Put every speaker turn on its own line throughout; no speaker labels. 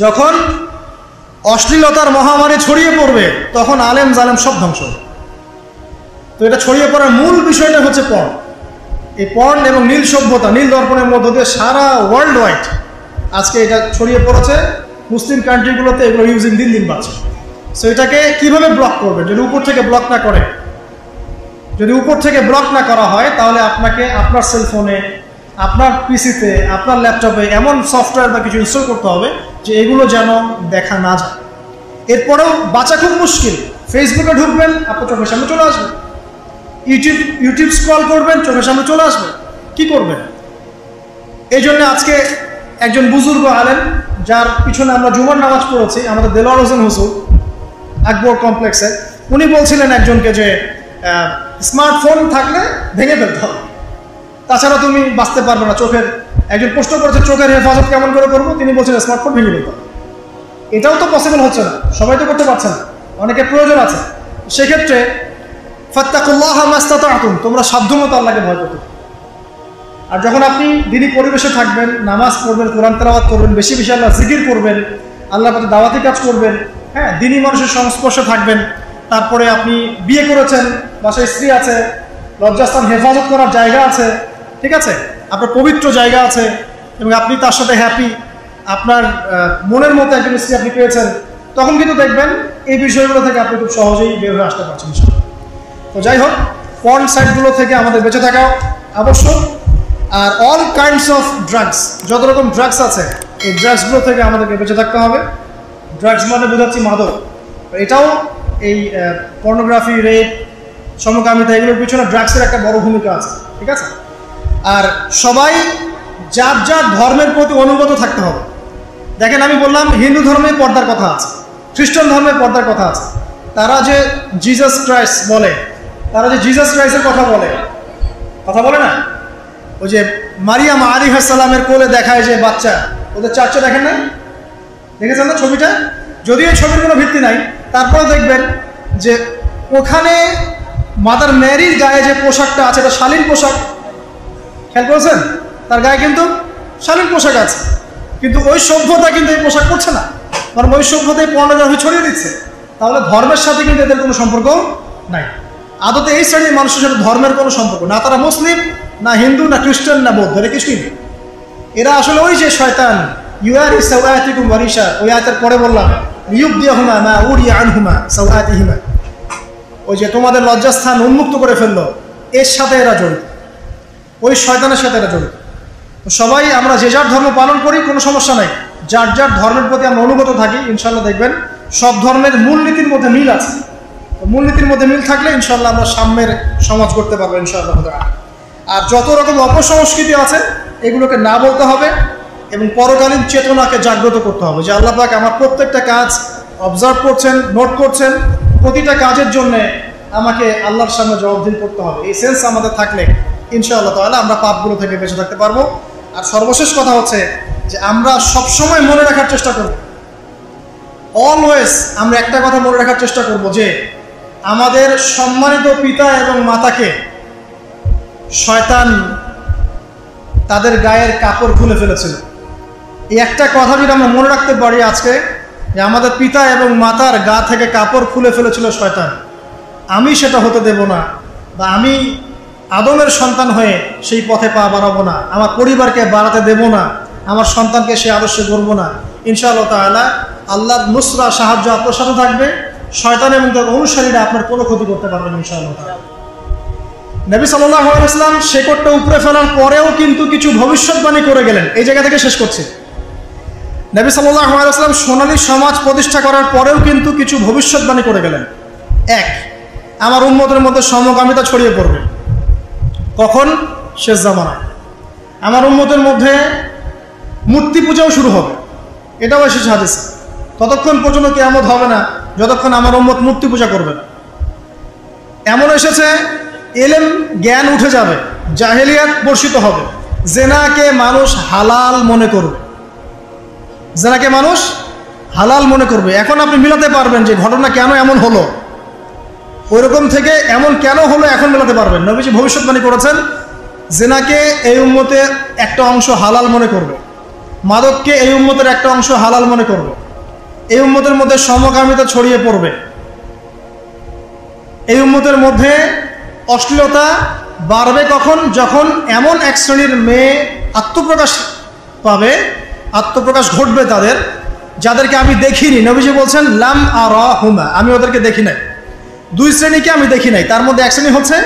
যখন অশ্লীলতার মহামারী ছড়িয়ে পড়বে তখন আলেম জালেম সব ধ্বংস। তো এটা ছড়িয়ে পড়ার মূল বিষয়টা হচ্ছে পর্ন। এই পর্ন এবং নীল সভ্যতা, নীল দর্পণের মধ্য দিয়ে সারা ওয়ার্ল্ড ওয়াইড আজকে এটা ছড়িয়ে পড়েছে। মুসলিম কান্ট্রিগুলোতে এগুলো ইউজিং দিন দিন বাড়ছে। সো এটাকে কীভাবে ব্লক করবেন? যদি উপর থেকে ব্লক না করে, যদি উপর থেকে ব্লক না করা হয়, তাহলে আপনাকে আপনার সেলফোনে, আপনার পিসিতে, আপনার ল্যাপটপে এমন সফটওয়্যার বা কিছু ইনস্টল করতে হবে যে এগুলো যেন দেখা না যায়। এরপরেও বাঁচা খুব মুশকিল। ফেসবুকে ঢুকবেন, আপনার চোখের সামনে চলে আসবে। ইউটিউব স্ক্রল করবেন, চোখের সামনে চলে আসবে। কি করবেন? এই জন্য আজকে একজন বুজুর্গ আলেম, যার পিছনে আমরা জুমার নামাজ পড়েছি, আমাদের দেলোয়ার হোসেন হুজুর আকবর কমপ্লেক্সে, উনি বলছিলেন একজনকে যে স্মার্টফোন থাকলে ভেঙে ফেলতে হবে, তাছাড়া তুমি বাঁচতে পারবে না। চোখের একজন প্রশ্ন করেছে চোখের হেফাজত কেমন করে করবো, তিনি বলছিলেন স্মার্টফোন ভেঙে ফেলতে হবে। এটাও তো পসিবল হচ্ছে না, সবাই তো করতে পারছে না, অনেকের প্রয়োজন আছে। সেক্ষেত্রে ফাত্তাকুল্লাহ মাস্তাতাতুম, তোমরা সাধ্যমতো আল্লাহকে ভয় করতে। আর যখন আপনি দিনই পরিবেশে থাকবেন, নামাজ পড়বেন, কোরআন তেলাওয়াত করবেন, বেশি বেশি আল্লাহ জিকির করবেন, আল্লাহর প্রতি দাওয়াতি কাজ করবেন, হ্যাঁ, দিনই মানুষের সংস্পর্শে থাকবেন। তারপরে আপনি বিয়ে করেছেন, বাসায় স্ত্রী আছে, লজ্জাস্থান হেফাজত করার জায়গা আছে, ঠিক আছে, আপনার পবিত্র জায়গা আছে, এবং আপনি তার সাথে হ্যাপি, আপনার মনের মতো একজন স্ত্রী আপনি পেয়েছেন, তখন কিন্তু দেখবেন এই বিষয়গুলো থেকে আপনি খুব সহজেই বের হয়ে আসতে পারছেন। তো যাই হোক, পর্ন সাইটগুলো থেকে আমাদের বেঁচে থাকা আবশ্যক। আর অল কাইন্ডস অফ ড্রাগস, যত রকম ড্রাগস আছে, এই ড্রাগসগুলো থেকে আমাদেরকে বেঁচে থাকতে হবে। ড্রাগস মানে বোঝাচ্ছি মাদক। এটাও এই পর্নোগ্রাফি, রেপ, সমকামিতা, এগুলোর পিছনে ড্রাগসের একটা বড় ভূমিকা আছে, ঠিক আছে। আর সবাই যার যার ধর্মের প্রতি অনুগত থাকতে হবে। দেখেন, আমি বললাম হিন্দু ধর্মে পর্দার কথা আছে, খ্রিস্টান ধর্মে পর্দার কথা আছে। তারা যে জিসাস ক্রাইস্ট বলে, তারা যে জিসাস ক্রাইস্টের কথা বলে না, ওই যে মারিয়াম আলাইহিস সালামের কোলে দেখায় যে বাচ্চা, ওদের চার্চে দেখেন না, দেখেছেন না ছবিটা? যদিও এই ছবির কোনো ভিত্তি নাই, তারপরেও দেখবেন যে ওখানে মাদার মেরির গায়ে যে পোশাকটা আছে, এটা শালীন পোশাক। খেয়াল করেছেন? তার গায়ে কিন্তু শালীন পোশাক আছে, কিন্তু ওই সভ্যতা কিন্তু এই পোশাক পরছে না, কারণ ওই সভ্যতায় পর্নোগ্রাফি ছড়িয়ে দিচ্ছে। তাহলে ধর্মের সাথে কিন্তু এদের কোনো সম্পর্ক নাই। আদতে এই শ্রেণীর মানুষের সাথে ধর্মের কোনো সম্পর্ক না, তারা মুসলিম না, হিন্দু না, খ্রিস্টান না, বৌদ্ধ, এরা কিছুই নেই। এরা আসলে ওই যে শয়তান, ইউআরি সাওয়াতিকুম ওয়ারিশা, ওই আয়াতের পরে বললাম ইউবদিয়াহুমা মা উরিয়া আনহুমা সাওয়াতিহিমা, ওই যে তোমাদের লজ্জাস্থান উন্মুক্ত করে ফেললো, এর সাথে এরা জড়িত, ওই শয়তানের সাথে এরা জড়িত। তো সবাই আমরা যে যার ধর্ম পালন করি, কোনো সমস্যা নাই। যার যার ধর্মের প্রতি আমরা অনুগত থাকি, ইনশাল্লাহ দেখবেন সব ধর্মের মূলনীতির মধ্যে মিল আছে। মূলনীতির মধ্যে মিল থাকলে ইনশাল্লাহ আমরা সাম্যের সমাজ করতে পারবো ইনশাআল্লাহ। আর যত রকম অপসংস্কৃতি আছে এগুলোকে না বলতে হবে এবং পরকালীন চেতনাকে জাগ্রত করতে হবে যে আল্লাহ পাক আমার প্রত্যেকটা কাজ অবজার্ভ করছেন, নোট করছেন, প্রতিটা কাজের জন্য আমাকে আল্লাহর সামনে জবাবদিহি করতে হবে। এই সেন্স আমাদের থাকলে ইনশাআল্লাহ তাআলা আমরা পাপগুলো থেকে বেঁচে থাকতে পারবো। আর সর্বশেষ কথা হচ্ছে যে আমরা সবসময় মনে রাখার চেষ্টা করব, অলওয়েজ আমরা একটা কথা মনে রাখার চেষ্টা করব যে আমাদের সম্মানিত পিতা এবং মাতাকে শয়তান তাদের গায়ের কাপড় খুলে ফেলেছিল। এই একটা কথা যদি আমরা মনে রাখতে পারি আজকে, যে আমাদের পিতা এবং মাতার গা থেকে কাপড় খুলে ফেলেছিল শয়তান, আমি সেটা হতে দেব না, বা আমি আদমের সন্তান হয়ে সেই পথে পা বাড়াবো না, আমার পরিবারকে বাড়াতে দেব না, আমার সন্তানকে সে আদর্শে গড়বো না। ইনশাআল্লাহ তাআলা আল্লাহর নুসরা, সাহায্য আপনার সাথে থাকবে। শয়তান এবং তার অনুসারীরা আপনার কোনো ক্ষতি করতে পারবেন ইনশাআল্লাহ তাআলা। নবী সাল্লাল্লাহু আলাইহি ওয়াসাল্লাম শেকড়টা উপরে ফেলার পরেও কিন্তু কিছু ভবিষ্যৎবাণী করে গেলেন। এই জায়গা থেকে শেষ করছি। নবী সাল্লাল্লাহু আলাইহি ওয়াসাল্লাম সোনালী সমাজ প্রতিষ্ঠা করার পরেও কিন্তু কিছু ভবিষ্যৎবাণী করে গেলেন। এক, আমার উম্মতের মধ্যে সমকামিতা ছড়িয়ে পড়বে। কখন? শেষ জামানায়। আমার উম্মতের মধ্যে মূর্তি পূজাও শুরু হবে, এটাও এসেছে হাদিসে। ততক্ষণ পর্যন্ত কিয়ামত হবে না যতক্ষণ আমার উম্মত মূর্তি পূজা করবে না। এমন এসেছে এলেম জ্ঞান উঠে যাবে, জাহেলিয়াত বর্ষিত হবে, জেনাকে মানুষ হালাল মনে করবে, জেনাকে মানুষ হালাল মনে করবে। এখন আপনি মিলাতে পারবেন যে ঘটনা কেন এমন হলো, ওইরকম থেকে এমন কেন হলো এখন মেলাতে পারবেন। নবীজি ভবিষ্যৎবাণী করেছেন জেনাকে এই উম্মতে একটা অংশ হালাল মনে করবে। মাদককে এই উম্মতের একটা অংশ হালাল মনে করবে, এই উম্মতের মধ্যে সমকামিতা ছড়িয়ে পড়বে, এই উম্মতের মধ্যে অশ্লীলতা বাড়বে কখন? যখন এমন এক শ্রেণীর মেয়ে আত্মপ্রকাশ পাবে, আত্মপ্রকাশ ঘটবে তাদের, যাদেরকে আমি দেখিনি। নবীজি বলছেন লাম আরাহুমা, আমি ওদেরকে দেখি নাই। দুই শ্রেণীকে আমি দেখি নাই, তার মধ্যে এক শ্রেণী হচ্ছে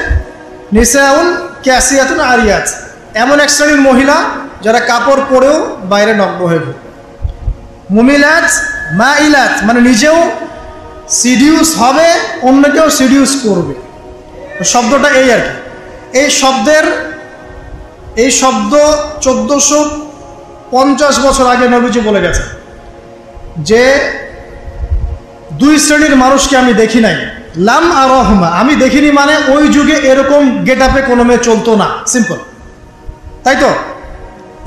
নিসাউন ক্যাসিয়াতুন আরিয়াত, এমন এক শ্রেণীর মহিলা যারা কাপড় পরেও বাইরে নগ্ন হয়ে ঘুরে। মুমিলাত মাইলাত, মানে নিজেও সিডিউস হবে, অন্যকেও সিডিউস করবে। শব্দটা এই আর কি। এই শব্দ 1450 বছর আগে নবীজি বলে গেছে যে দুই শ্রেণীর মানুষকে আমি দেখি নাই। লাম আরাহুমা, আমি দেখিনি মানে ওই যুগে এরকম গেট আপে কোনো মেয়ে চলতো না, সিম্পল, তাই তো?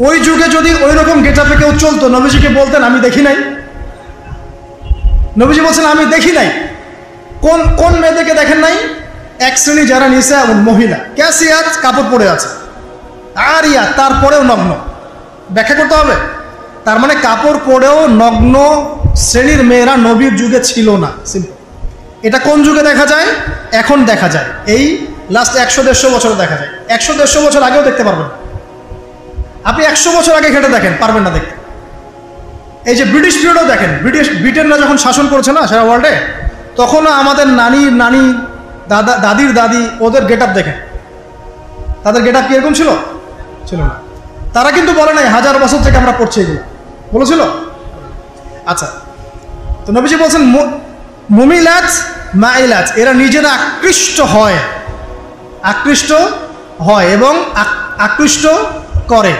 ওই যুগে যদি ওই রকম গেট আপে কেউ চলতো, নবীজিকে বলতেন আমি দেখি নাই? নবীজি বলছেন আমি দেখি নাই। কোন কোন মেয়েদেরকে দেখেন নাই? এক শ্রেণী যারা নিসা মহিলা, ক্যাসিয়াত কাপড় পরে আছে, আরিয়া তারপরেও নগ্ন। ব্যাখ্যা করতে হবে, তার মানে কাপড় পরেও নগ্ন শ্রেণীর মেয়েরা নবীর যুগে ছিল না, সিম্পল। এটা কোন যুগে দেখা যায়? এখন দেখা যায়, এই লাস্ট 100-150 বছরে দেখা যায়। 100-150 বছর আগেও দেখতে পারবেন না। আপনি 100 বছর আগে ঘেটে দেখেন, পারবেন না দেখতে। এই যে ব্রিটিশ পিরিয়ডও দেখেন, ব্রিটেনরা যখন শাসন করেছে না সারা ওয়ার্ল্ডে, তখনও আমাদের নানি দাদির দাদি ওদের গেট আপ দেখেন, তাদের গেট আপ কি এরকম ছিল? ছিল না। তারা কিন্তু বলে নাই 1000 বছর থেকে আমরা পড়ছি, এগুলো বলেছিল। আচ্ছা, তো নবীজি বলছেন মুমিলাত মাইলাত, এরা নিজেরা আকৃষ্ট হয় এবং আকৃষ্ট করে।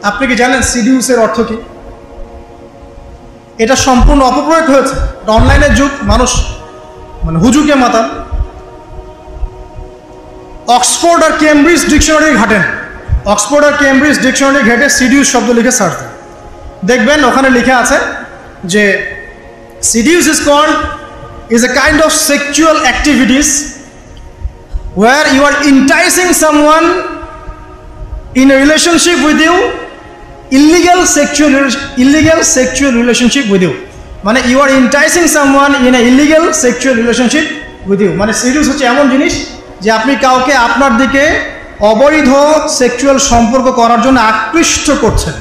আপনি কি জানেন সিডিউসের অর্থ কি? এটা সম্পূর্ণ অপপ্রয়োগ হয়েছে। অনলাইনের যুগ, মানুষ মানে হুজুকে মাতাল। অক্সফোর্ড আর কেমব্রিজ ডিকশনারি ঘাটেন, অক্সফোর্ড আর কেমব্রিজ ডিকশনারি ঘেটে সিডিউস শব্দ লিখে সার্চ দেন, দেখবেন ওখানে লিখে আছে যে seduce is a kind of sexual activities where you are enticing someone in a relationship with you, illegal sexual relationship with you, মানে you are enticing someone in a illegal sexual relationship with you। মানে seduce হচ্ছে এমন জিনিস যে আপনি কাউকে আপনার দিকে অবৈধ সেক্সুয়াল সম্পর্ক করার জন্য আকৃষ্ট করছেন।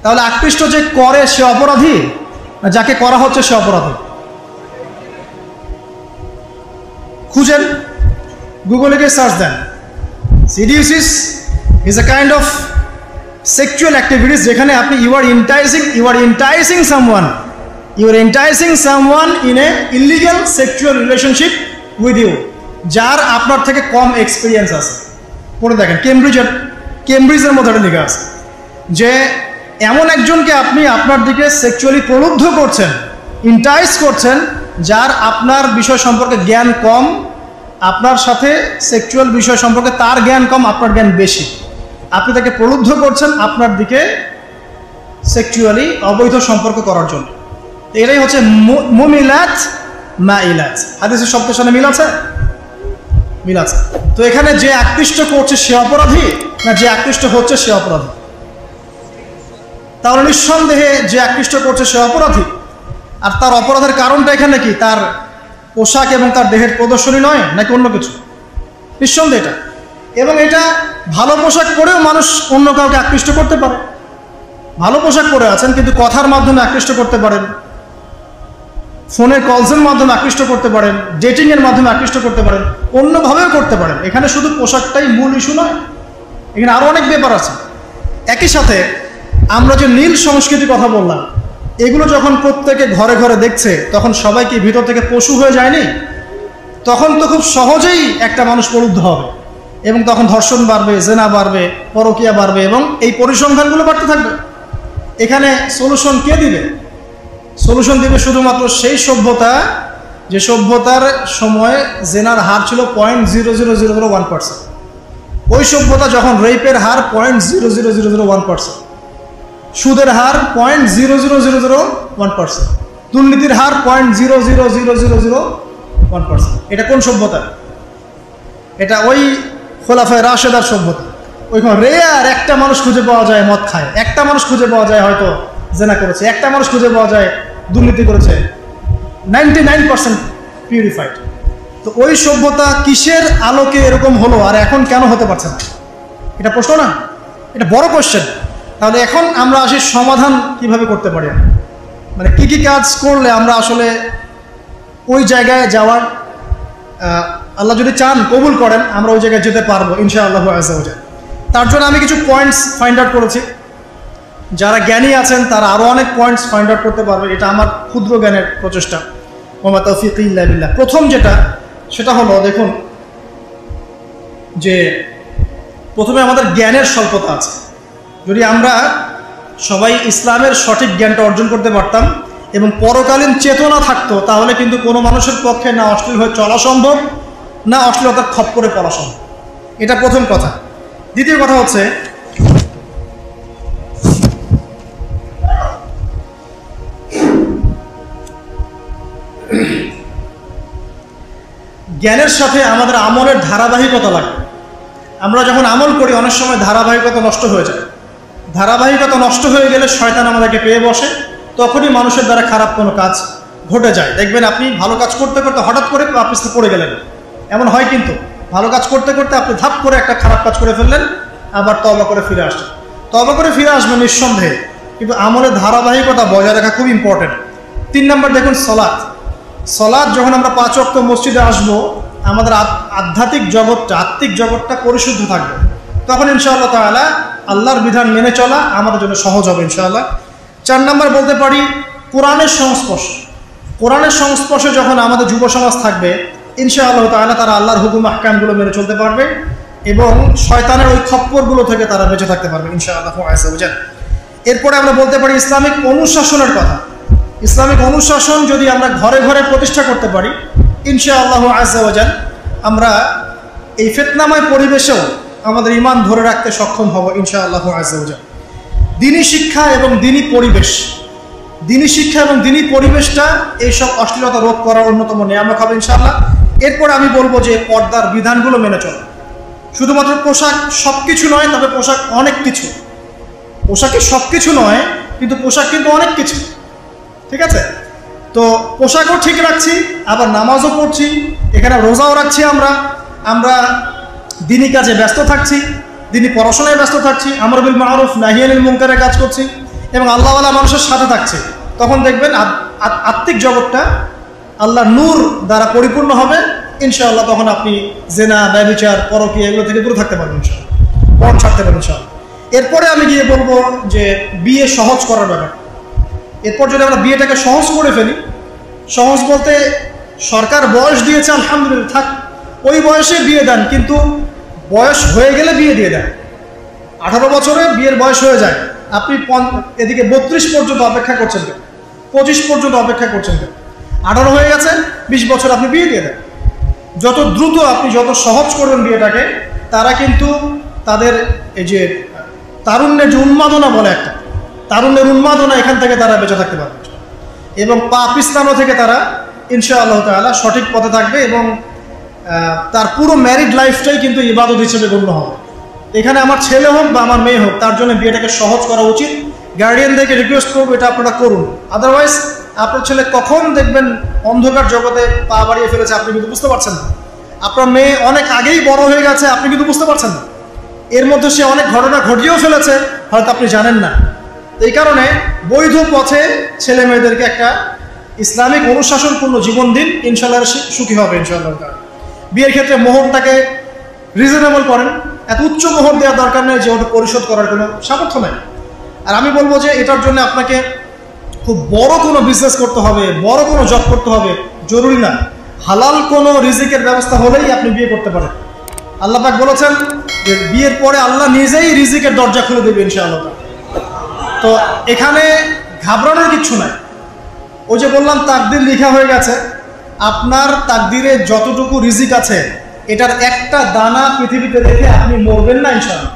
তাহলে আকৃষ্ট যে করে সে অপরাধী, যাকে করা হচ্ছে সে অপরাধী? খুঁজেন, গুগলে গিয়ে সার্চ দেন, seduces is a kind of sexual activities যেখানে আপনি you are enticing someone in a illegal sexual relationship with you, যার আপনার থেকে কম এক্সপিরিয়েন্স আছে। পড়ে দেখেন, কেমব্রিজের মধ্যে লেখা আছে যে এমন একজনকে আপনি আপনার দিকে সেক্সুয়ালি প্রলুব্ধ করছেন, ইন্টাইস করছেন, যার আপনার বিষয় সম্পর্কে জ্ঞান কম, আপনার সাথে সেক্সুয়াল বিষয় সম্পর্কে তার জ্ঞান কম, আপনার জ্ঞান বেশি। আপনি তাকে প্রলুব্ধ করছেন আপনার দিকে সেক্সুয়ালি অবৈধ সম্পর্ক করার জন্য। এটাই হচ্ছে মুমিলাত মাইলাত। হাদিসের শব্দের সাথে মিল আছে? মিল আছে। তো এখানে যে আকৃষ্ট করছে সে অপরাধী না যে আকৃষ্ট হচ্ছে সে অপরাধী? তাহলে নিঃসন্দেহে যে আকৃষ্ট করছে সে অপরাধী। আর তার অপরাধের কারণটা এখানে কি? তার পোশাক এবং তার দেহের প্রদর্শনী নয়, নাকি অন্য কিছু? নিঃসন্দেহে এটা। এবং এটা ভালো পোশাক পরেও মানুষ অন্য কাউকে আকৃষ্ট করতে পারে। ভালো পোশাক পরে আছেন কিন্তু কথার মাধ্যমে আকৃষ্ট করতে পারেন, ফোনের কলসের মাধ্যমে আকৃষ্ট করতে পারেন, ডেটিংয়ের মাধ্যমে আকৃষ্ট করতে পারেন, অন্যভাবেও করতে পারেন। এখানে শুধু পোশাকটাই মূল ইস্যু নয়, এখানে আরও অনেক ব্যাপার আছে। একই সাথে আমরা যে নীল সংস্কৃতির কথা বললাম, এগুলো যখন প্রত্যেকে ঘরে ঘরে দেখছে, তখন সবাইকে ভিতর থেকে পশু হয়ে যায়নি? তখন তো খুব সহজেই একটা মানুষ প্রলুব্ধ হবে এবং তখন ধর্ষণ বাড়বে, জেনা বাড়বে, পরকীয়া বাড়বে এবং এই পরিসংখ্যানগুলো বাড়তে থাকবে। এখানে সলিউশন কে দিবে? সলিউশন দিবে শুধুমাত্র সেই সভ্যতা যে সভ্যতার সময় জেনার হার ছিল 0.00001%। ওই সভ্যতা যখন রেপের হার 0.00001%, সুদের হার 0.00001%, দুর্নীতির হার 0.00001%। এটা কোন সভ্যতা? এটা ওই খোলাফায়ে রাশেদার সভ্যতা। ওইখানে রেয়ার একটা মানুষ খুঁজে পাওয়া যায় মদ খায়, একটা মানুষ খুঁজে পাওয়া যায় হয়তো জেনা করেছে, একটা মানুষ খুঁজে পাওয়া যায় দুর্নীতি করেছে, 99% পিউরিফাইড। তো ওই সভ্যতা কিসের আলোকে এরকম হলো আর এখন কেন হতে পারছে না? এটা প্রশ্ন না, এটা বড় কোশ্চেন। তাহলে এখন আমরা আসি সমাধান কিভাবে করতে পারি, মানে কি কি কাজ করলে আমরা আসলে ওই জায়গায় যাওয়ার, আল্লাহ যদি চান কবুল করেন আমরা ওই জায়গায় যেতে পারবো ইনশাআল্লাহ আযজা ওয়া জাল। তার জন্য আমি কিছু পয়েন্টস ফাইন্ড আউট করেছি। যারা জ্ঞানী আছেন তারা আরও অনেক পয়েন্টস ফাইন্ড আউট করতে পারবে, এটা আমার ক্ষুদ্র জ্ঞানের প্রচেষ্টা। ওয়া তাওফীকি ইল্লা বিল্লাহ। প্রথম যেটা সেটা হলো, দেখুন যে প্রথমে আমাদের জ্ঞানের স্বল্পতা আছে। যদি আমরা সবাই ইসলামের সঠিক জ্ঞানটা অর্জন করতে পারতাম এবং পরকালীন চেতনা থাকতো, তাহলে কিন্তু কোনো মানুষের পক্ষে না অশ্লীল হয়ে চলা সম্ভব, না অশ্লীলতার খপ্পরে পড়া সম্ভব। এটা প্রথম কথা। দ্বিতীয় কথা হচ্ছে, জ্ঞানের সাথে আমাদের আমলের ধারাবাহিকতা লাগবে। আমরা যখন আমল করি অনেক সময় ধারাবাহিকতা নষ্ট হয়ে যায়। ধারাবাহিকতা নষ্ট হয়ে গেলে শয়তান আমাদেরকে পেয়ে বসে, তখনই মানুষের দ্বারা খারাপ কোনো কাজ ঘটে যায়। দেখবেন আপনি ভালো কাজ করতে করতে হঠাৎ করে আপনি পড়ে গেলেন, এমন হয় কিন্তু। ভালো কাজ করতে করতে আপনি ধাপ করে একটা খারাপ কাজ করে ফেললেন, আবার তওবা করে ফিরে আসছেন। তওবা করে ফিরে আসবেন নিঃসন্দেহে, কিন্তু আমলের ধারাবাহিকতা বজায় রাখা খুব ইম্পর্টেন্ট। 3 নম্বর দেখুন সলাৎ। সলাৎ যখন আমরা 5 ওয়াক্ত মসজিদে আসবো, আমাদের আধ্যাত্মিক জগৎটা, আত্মিক জগৎটা পরিশুদ্ধ থাকবে, তখন ইনশাআল্লাহ তাআলা আল্লাহর বিধান মেনে চলা আমাদের জন্য সহজ হবে ইনশাআল্লাহ। 4 নম্বর বলতে পারি কোরআনের সংস্পর্শ। কোরআনের সংস্পর্শে যখন আমাদের যুব সমাজ থাকবে, ইনশাআল্লাহ তাআলা তারা আল্লাহর হুকুম আহকামগুলো মেনে চলতে পারবে এবং শয়তানের ওই খপ্পরগুলো থেকে তারা বেঁচে থাকতে পারবে ইনশাআল্লাহ আযজা ওয়া জাল। এরপরে আমরা বলতে পারি ইসলামিক অনুশাসনের কথা। ইসলামিক অনুশাসন যদি আমরা ঘরে ঘরে প্রতিষ্ঠা করতে পারি, ইনশাআল্লাহ আযজা ওয়া জাল আমরা এই ফিতনাময় পরিবেশেও আমাদের ঈমান ধরে রাখতে সক্ষম হব ইনশাআল্লাহ আযজা ওয়া জাল। দ্বীনি শিক্ষা এবং দ্বীনি পরিবেশ, দ্বীনি শিক্ষা এবং দ্বীনি পরিবেশটা এইসব অশ্লীলতা রোধ করার অন্যতম নিয়ামক হবে ইনশাআল্লাহ। এরপরে আমি বলবো যে পর্দার বিধানগুলো মেনে চলা। শুধুমাত্র পোশাক সব কিছু নয়, তবে পোশাক অনেক কিছু। পোশাকে সব কিছু নয়, কিন্তু পোশাক কিন্তু অনেক কিছু, ঠিক আছে? তো পোশাকও ঠিক রাখছি, আবার নামাজও পড়ছি, এখানে রোজাও রাখছি, আমরা দ্বীনি কাজে ব্যস্ত থাকছি, দ্বীনি পড়াশোনায় ব্যস্ত থাকছি, আমর বিল মারুফ নাহি আনিল মুনকারের কাজ করছি এবং আল্লাহওয়ালা মানুষের সাথে থাকছি। তখন দেখবেন আত্মিক জগৎটা আল্লাহর নূর দ্বারা পরিপূর্ণ হবে ইনশাআল্লাহ। তখন আপনি জেনা, ব্যভিচার, পরকীয়া এগুলো থেকে দূরে থাকতে পারবেন ইনশাআল্লাহ, পণ ছাড়তে পারবেন ইনশাআল্লাহ। এরপরে আমি গিয়ে বলবো যে বিয়ে সহজ করার ব্যাপার। এরপর যদি আমরা বিয়েটাকে সহজ করে ফেলি, সহজ বলতে সরকার বয়স দিয়েছে আলহামদুলিল্লাহ, থাক ওই বয়সে বিয়ে দেন, কিন্তু বয়স হয়ে গেলে বিয়ে দিয়ে দেন। 18 বছরে বিয়ের বয়স হয়ে যায়, আপনি এদিকে 32 পর্যন্ত অপেক্ষা করছেন কেন, 25 পর্যন্ত অপেক্ষা করছেন কেন? 18 হয়ে গেছে, 20 বছর আপনি বিয়ে দিয়ে দেন। যত দ্রুত আপনি যত সহজ করবেন বিয়েটাকে, তারা কিন্তু তাদের এই যে তারুণ্যের যে উন্মাদনা বলে একটা, তারুণ্যের উন্মাদনা, এখান থেকে তারা বেঁচে থাকতে পারবে এবং পাপিস্তানও থেকে তারা ইনশাআল্লাহ তাআলা সঠিক পথে থাকবে এবং তার পুরো ম্যারিড লাইফটাই কিন্তু ইবাদত হিসেবে গণ্য হবে। এখানে আমার ছেলে হোক বা আমার মেয়ে হোক, তার জন্য বিয়েটাকে সহজ করা উচিত। গার্ডিয়ানদেরকে রিকোয়েস্ট করবো এটা আপনারা করুন, আদারওয়াইজ আপনার ছেলে কখন দেখবেন অন্ধকার জগতে পা বাড়িয়ে ফেলেছে আপনি কিন্তু বুঝতে পারছেন না। আপনার মেয়ে অনেক আগেই বড় হয়ে গেছে, আপনি কিন্তু বুঝতে পারছেন না। এর মধ্যে সে অনেক ঘটনা ঘটিয়েও ফেলেছে, হয়তো আপনি জানেন না। এই কারণে বৈধ পথে ছেলে মেয়েদেরকে একটা ইসলামিক অনুশাসনপূর্ণ জীবন দিন, ইনশাআল্লাহ সুখী হবে ইনশাআল্লাহ। বিয়ের ক্ষেত্রে মোহরটাকে রিজনেবল করেন, এত উচ্চ মোহর দেওয়ার দরকার নেই যে ওটা পরিশোধ করার কোনো সামর্থ্য নেই। আর আমি বলবো যে এটার জন্য আপনাকে খুব বড় কোনো বিজনেস করতে হবে, বড় কোনো জব করতে হবে, জরুরি না। হালাল কোনো রিজিকের ব্যবস্থা হলেই আপনি বিয়ে করতে পারেন। আল্লাহ পাক বলেছেন যে বিয়ের পরে আল্লাহ নিজেই রিজিকের দরজা খুলে দেবে ইনশাআল্লাহ। তো এখানে ঘাবড়ানোর কিচ্ছু নাই। ওই যে বললাম তাকদির লেখা হয়ে গেছে, আপনার তাকদিরে যতটুকু রিজিক আছে এটার একটা দানা পৃথিবীতে রেখে আপনি মরবেন না ইনশাআল্লাহ।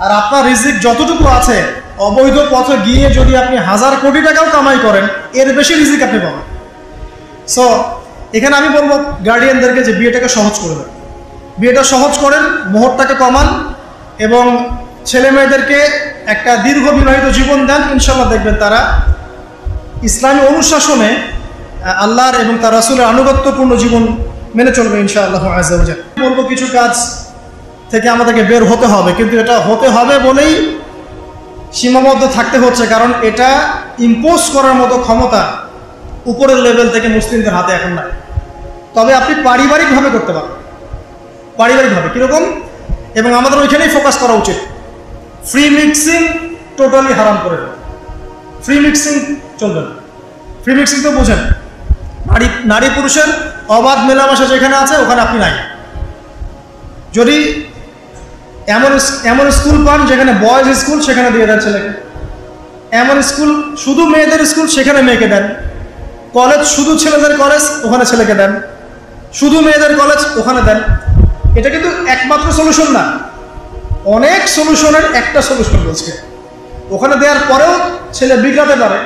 আর আপনার রিজিক যতটুকু আছে, অবৈধ পথে গিয়ে যদি আপনি 1000 কোটি টাকাও কামাই করেন, এর বেশি রিজিক আপনি পাবেন। সো এখানে আমি বলবো গার্ডিয়ানদেরকে যে বিয়েটাকে সহজ করে দেন, বিয়েটা সহজ করেন, মোহরটাকে কমান এবং ছেলে মেয়েদেরকে একটা দীর্ঘ বিবাহিত জীবন দেন, ইনশাআল্লাহ দেখবেন তারা ইসলামী অনুশাসনে আল্লাহর এবং তার রাসূলের আনুগত্যপূর্ণ জীবন মেনে চলবে ইনশাআল্লাহ আযজা ওয়া জাল। বলবো কিছু কাজ থেকে আমাদেরকে বের হতে হবে, কিন্তু এটা হতে হবে বলেই সীমাবদ্ধ থাকতে হচ্ছে, কারণ এটা ইম্পোজ করার মতো ক্ষমতা উপরের লেভেল থেকে মুসলিমদের হাতে এখন নাই। তবে আপনি পারিবারিকভাবে করতে পারেন, পারিবারিকভাবে কীরকম, এবং আমাদের ওইখানেই ফোকাস করা উচিত। ফ্রি মিক্সিং টোটালি হারাম করে দেবে, ফ্রি মিক্সিং চলবে না। ফ্রি মিক্সিং তো বোঝেন, নারী পুরুষের অবাধ মেলামেশা যেখানে আছে ওখানে আপনি নাই। যদি এমন স্কুল পান যেখানে বয়েজ স্কুল, সেখানে দিয়ে দেন ছেলেকে। এমন স্কুল শুধু মেয়েদের স্কুল, সেখানে মেয়েকে দেন। কলেজ শুধু ছেলেদের কলেজ, ওখানে ছেলেকে দেন। শুধু মেয়েদের কলেজ, ওখানে দেন। এটা কিন্তু একমাত্র সলিউশন না, অনেক সলিউশনের একটা সলিউশন বলছে। ওখানে দেওয়ার পরেও ছেলে বিগড়াতে পারে,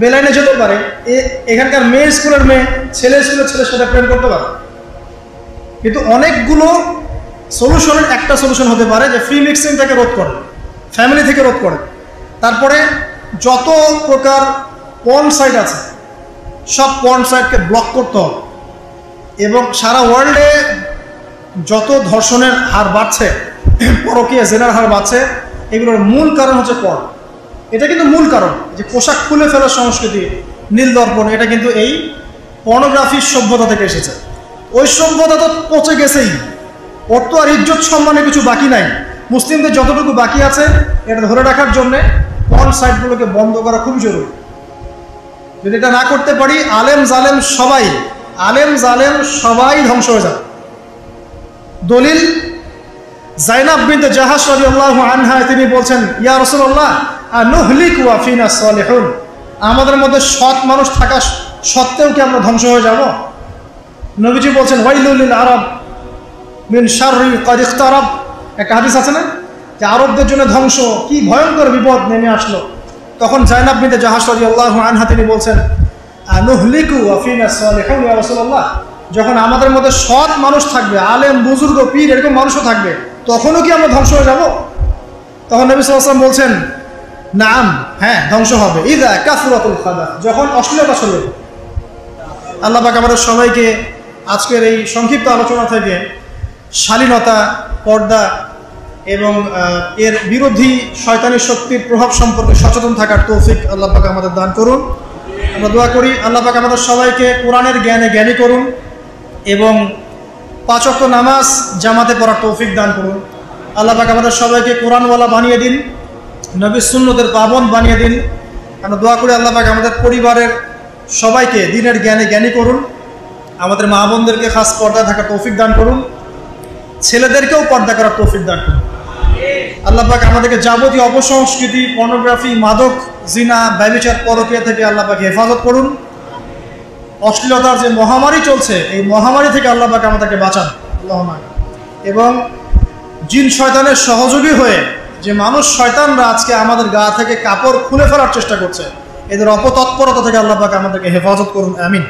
বেলাইনে যেতে পারে। এখানকার মেয়ে স্কুলের মেয়ে ছেলে স্কুলের ছেলের সাথে প্রেম করতে পারে। কিন্তু অনেকগুলো সলিউশনের একটা সলিউশন হতে পারে যে ফ্রি মিক্সিং থেকে রোধ করে, ফ্যামিলি থেকে রোধ করে। তারপরে যত প্রকার পর্ন সাইট আছে সব পর্ন সাইটকে ব্লক করতে হবে। এবং সারা ওয়ার্ল্ডে যত ধর্ষণের হার বাড়ছে, পরকীয়া জেনার হার বাড়ছে, এগুলোর মূল কারণ হচ্ছে পর্ন। এটা কিন্তু মূল কারণ, যে পোশাক খুলে ফেলার সংস্কৃতি, নীল দর্পণ, এটা কিন্তু এই পর্নোগ্রাফির সভ্যতা থেকে এসেছে। ওই সভ্যতা তো পচে গেছেই, ওর তো আর ইজ্জত সম্মানে কিছু বাকি নাই। মুসলিমদের যতটুকু বাকি আছে এটা ধরে রাখার জন্যে পর্ন সাইটগুলোকে বন্ধ করা খুব জরুরি। যদি এটা না করতে পারি, আলেম জালেম সবাই ধ্বংস হয়ে যাবে। দলিল জাইনাব বিনতে জাহাশ রাদিয়াল্লাহু আনহা, তিনি বলছেন, ইয়া রাসূলুল্লাহ আনুহলিকু ওয়া ফিনা সালিহুন, আমাদের মধ্যে সৎ মানুষ থাকা সত্ত্বেও কি আমরা ধ্বংস হয়ে যাব? নবীজি বলছেন, ওয়াইলুল লিল আরব মিন শাররি ক্বাদ ইখতারাব। একটা হাদিস আছে না, যে আরবদের জন্য ধ্বংস, কি ভয়ঙ্কর বিপদ নেমে আসলো। তখন জাইনাব বিনতে জাহাশ রাদিয়াল্লাহু আনহা তিনি বলছেন, আনুহলিকু ওয়া ফিনা সালিহুন ইয়া রাসূলুল্লাহ, যখন আমাদের মধ্যে সৎ মানুষ থাকবে, আলেম বুজুর্গ পীর এরকম মানুষও থাকবে, তখনও কি আমরা ধ্বংস হয়ে যাব? তখন নবী সাল্লাল্লাহু আলাইহি ওয়াসাল্লাম বলছেন, নাম, হ্যাঁ ধ্বংস হবে। ইযা কাসরাতুল খাবাথ, যখন অশ্লীলতা ছড়িয়ে। আল্লাহ পাক আমাদের সবাইকে আজকের এই সংক্ষিপ্ত আলোচনা থেকে শালীনতা, পর্দা এবং এর বিরোধী শয়তানি শক্তির প্রভাব সম্পর্কে সচেতন থাকার তৌফিক আল্লাহ পাক আমাদের দান করুন। আমরা দোয়া করি আল্লাহ পাক আমাদের সবাইকে কোরআনের জ্ঞানে জ্ঞানী করুন এবং 5 ওয়াক্ত নামাজ জামাতে পড়ার তৌফিক দান করুন। আল্লাহ পাক আমাদের সবাইকে কোরআনওয়ালা বানিয়ে দিন, নবীর সুন্নতের পাবন্দ বানিয়ে দিন। আমরা দোয়া করি আল্লাহ পাক আমাদের পরিবারের সবাইকে দ্বীনের জ্ঞানে জ্ঞানী করুন। আমাদের মা বোনদেরকে খাস পর্দায় থাকার তৌফিক দান করুন, ছেলেদেরকেও পর্দা করার তৌফিক দান করুন। আল্লাহ পাক আমাদেরকে যাবতীয় অপসংস্কৃতি, পর্নোগ্রাফি, মাদক, জিনা, ব্যভিচার, পরকীয়া থেকে আল্লাহ পাক হেফাজত করুন। অশ্লীলতার যে মহামারী চলছে, এই মহামারী থেকে আল্লাহ পাক আমাদেরকে বাঁচান আল্লাহুম্মা। এবং জিন শয়তানের সহযোগী হয়ে যে মানুষ শয়তানরা আজকে আমাদের গা থেকে কাপড় খুলে ফেলার চেষ্টা করছে, এদের অপতৎপরতা থেকে আল্লাহ পাক আমাদেরকে হেফাজত করুন, আমিন।